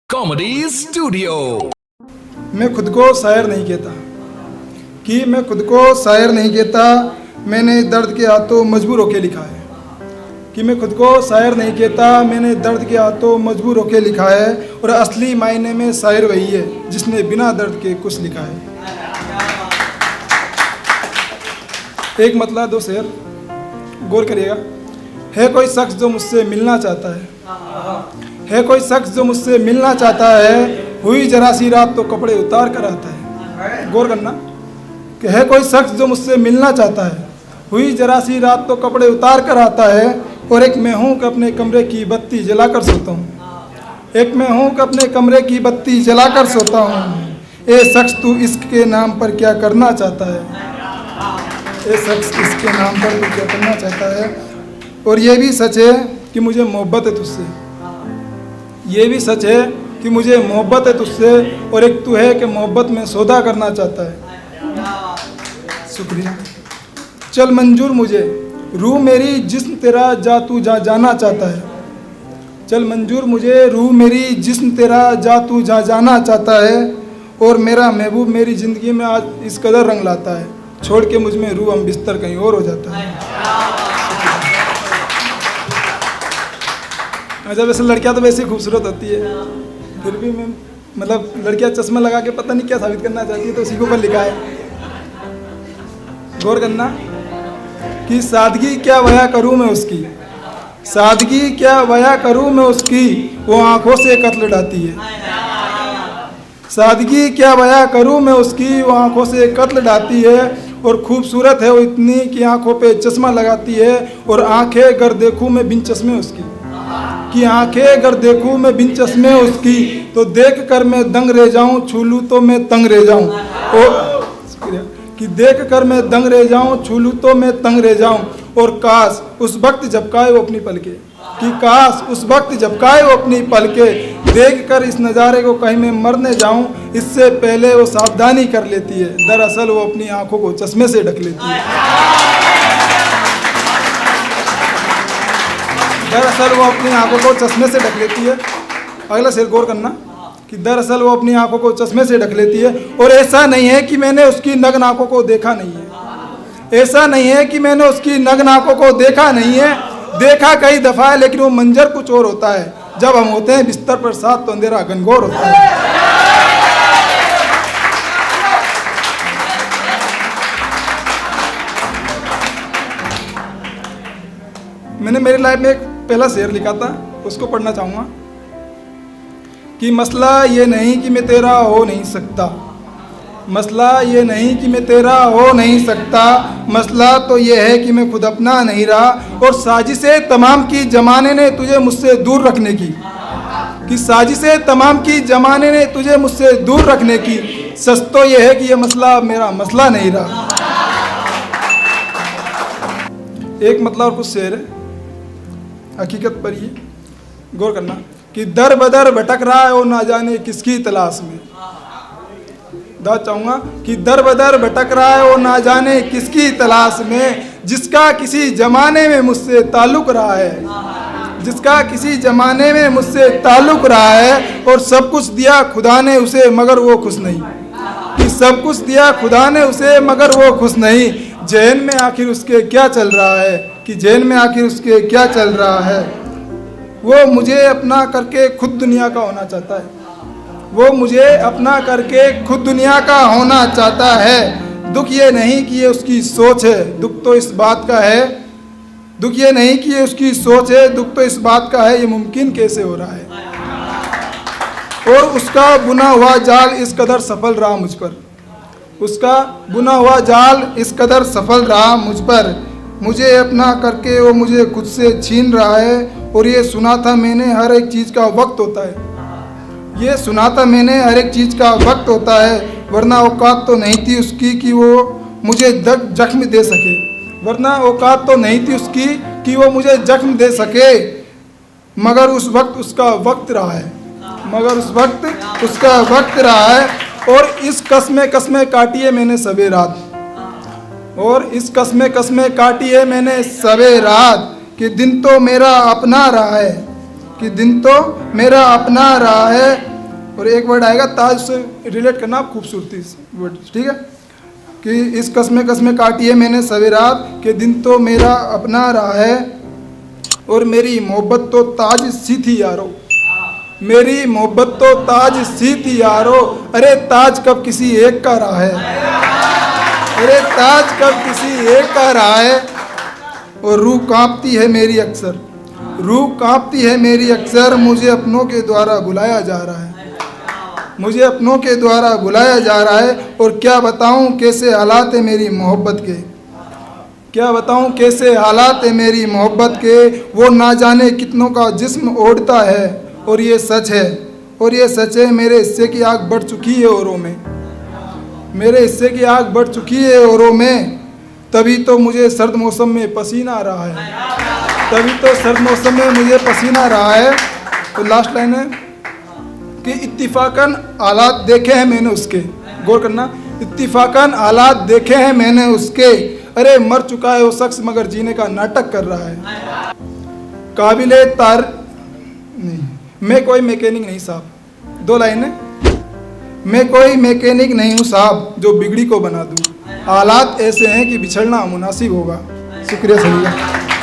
Comedy studio. मैं खुद को शायर नहीं कहता कि मैं खुद को शायर नहीं कहता, मैंने दर्द के हाथों मजबूर होके लिखा है। कि मैं खुद को शायर नहीं कहता, मैंने दर्द के हाथों मजबूर होके लिखा है। और असली मायने में शायर वही है जिसने बिना दर्द के कुछ लिखा है। एक मतलब दो शेर गौर करिएगा। है कोई शख्स जो मुझसे मिलना चाहता है कोई शख्स जो मुझसे मिलना चाहता है, हुई जरा सी रात तो कपड़े उतार कर आता है। गौर करना कि है कोई शख्स जो मुझसे मिलना चाहता है, हुई जरा सी रात तो कपड़े उतार कर आता है। और एक मैं हूँ कि अपने कमरे की बत्ती जला कर सोता हूँ, एक मैं हूँ कि अपने कमरे की बत्ती जला कर सोता हूँ। ए शख्स तू इश्क के नाम पर क्या करना चाहता है, ए शख्स इश्क के नाम पर तू क्या करना चाहता है। और ये भी सच है कि मुझे मोहब्बत है तुझसे, ये भी सच है कि मुझे मोहब्बत है तुझसे। और एक तू है कि मोहब्बत में सौदा करना चाहता है। शुक्रिया। चल मंजूर मुझे रूह मेरी जिस्म तेरा जा तू जा जाना चाहता है। चल मंजूर मुझे रूह मेरी जिस्म तेरा जा तू जा जाना चाहता है। और मेरा महबूब मेरी ज़िंदगी में आज इस कदर रंग लाता है, छोड़ के मुझ में रूह हम बिस्तर कहीं और हो जाता है। अच्छा, वैसे लड़कियां तो वैसे खूबसूरत होती है, फिर भी मैं मतलब लड़कियां चश्मा लगा के पता नहीं क्या साबित करना चाहती है, तो उसी के ऊपर लिखा है। गौर करना कि सादगी क्या बयां करूं मैं उसकी, सादगी क्या बयां करूं मैं उसकी, वो आंखों से कत्ल डालती है। सादगी क्या बयां करूं मैं उसकी, वो आंखों से कत्ल डालती है। और खूबसूरत है वो इतनी कि आंखों पे चश्मा लगाती है। और आंखें अगर देखूं मैं बिन चश्मे उसकी, कि आंखें अगर देखूं मैं बिन चश्मे उसकी, तो देख कर मैं दंग रह जाऊं, छू लूं तो मैं तंग रह जाऊं। कि देख कर मैं दंग रह जाऊं, छू लूं तो मैं तंग रह जाऊं। और काश उस वक्त झपकाए वो अपनी पलके, कि काश उस वक्त झपकाए वो अपनी पलके, देख कर इस नज़ारे को कहीं मैं मरने जाऊं, इससे पहले वो सावधानी कर लेती है। दरअसल वो अपनी आंखों को चश्मे से ढक लेती है, दरअसल वो अपनी आंखों को चश्मे से ढक लेती है। अगला शेर गौर करना कि दरअसल वो अपनी आंखों को चश्मे से ढक लेती है। और ऐसा नहीं है कि मैंने उसकी नग्न आंखों को देखा नहीं है, ऐसा नहीं है कि मैंने उसकी नग्न आंखों को देखा नहीं है, देखा कई दफ़ा है, लेकिन वो मंजर कुछ और होता है। जब हम होते हैं बिस्तर पर साथ तो अंधेरा घनघोर होता है। मैंने मेरी लाइफ में एक पहला शेर लिखा था, उसको पढ़ना चाहूँगा कि मसला ये नहीं कि मैं तेरा हो नहीं सकता, मसला ये नहीं कि मैं तेरा हो नहीं सकता, मसला तो ये है कि मैं खुद अपना नहीं रहा। और साजिशें तमाम की ज़माने ने तुझे मुझसे दूर रखने की, कि साजिशें तमाम की ज़माने ने तुझे मुझसे दूर रखने की, सच तो ये है कि ये मसला मेरा मसला नहीं रहा। एक मतलब और कुछ शेर है हकीकत पर, ये गौर करना कि दर बदर भटक रहा है वो ना जाने किसकी तलाश में। दाद चाहूँगा कि दर बदर भटक रहा है वो ना जाने किसकी तलाश में, जिसका किसी ज़माने में मुझसे ताल्लुक़ रहा है, जिसका किसी ज़माने में मुझसे ताल्लुक़ रहा है। और सब कुछ दिया खुदा ने उसे मगर वो खुश नहीं, कि सब कुछ दिया खुदा ने उसे मगर वो खुश नहीं। जहन में आखिर उसके क्या चल रहा है, कि जहन में आखिर उसके क्या चल रहा है। वो मुझे अपना करके खुद दुनिया का होना चाहता है, वो मुझे अपना करके खुद दुनिया का होना चाहता है। दुख ये नहीं कि ये उसकी सोच है, दुख तो इस बात का है, दुख ये नहीं कि ये उसकी सोच है, दुख तो इस बात का है ये मुमकिन कैसे हो रहा है। और उसका बुना हुआ जाल इस कदर सफल रहा मुझ पर, उसका बुना हुआ जाल इस कदर सफल रहा मुझ पर। मुझे अपना करके वो मुझे खुद से छीन रहा है। और ये सुना था मैंने हर एक चीज़ का वक्त होता है, ये सुना था मैंने हर एक चीज़ का वक्त होता है। वरना औकात तो नहीं थी उसकी कि वो मुझे जख्म दे सके, वरना औकात तो नहीं थी उसकी कि वो मुझे जख्म दे सके। मगर उस वक्त उसका वक्त रहा है, मगर उस वक्त उसका वक्त रहा है। और इस कस्में काटी है मैंने सबे रात, और इस कस्में काटी है मैंने सबे रात, कि दिन तो मेरा अपना रहा है, कि दिन तो मेरा अपना रहा है। और एक वर्ड आएगा ताज से रिलेट करना आप खूबसूरती से वर्ड, ठीक है। कि इस कस्मे कस्मे काटी है मैंने सवेरात के दिन तो मेरा अपना रहा है, और मेरी मोहब्बत तो ताज सी थी यारो, मेरी मोहब्बत तो ताज सी थी यारो। अरे ताज कब किसी एक का रहा है, अरे ताज कब किसी एक का रहा है। और रूह कांपती है मेरी अक्सर, रूह कांपती है मेरी अक्सर, मुझे अपनों के द्वारा बुलाया जा रहा है, मुझे अपनों के द्वारा बुलाया जा रहा है। और क्या बताऊं कैसे हालात है मेरी मोहब्बत के, क्या बताऊं कैसे हालात है मेरी मोहब्बत के। वो ना जाने कितनों का जिस्म ओढ़ता है, और ये सच है, और ये सच है, मेरे हिस्से की आग बढ़ चुकी है औरों में, मेरे हिस्से की आग बढ़ चुकी है औरों में। तभी तो मुझे सर्द मौसम में पसीना आ रहा है, तभी तो सर्द मौसम में मुझे पसीना आ रहा है। तो लास्ट लाइन है कि इत्तिफाकन हालात देखे हैं मैंने उसके, गौर करना, इत्तिफाकन हालात देखे हैं मैंने उसके। अरे मर चुका है वो शख्स मगर जीने का नाटक कर रहा है। काबिले तार नहीं, मैं कोई मैकेनिक नहीं साहब, 2 लाइनें, मैं कोई मैकेनिक नहीं हूँ साहब जो बिगड़ी को बना दूँ, हालात ऐसे हैं कि बिछड़ना मुनासिब होगा। शुक्रिया सभी का।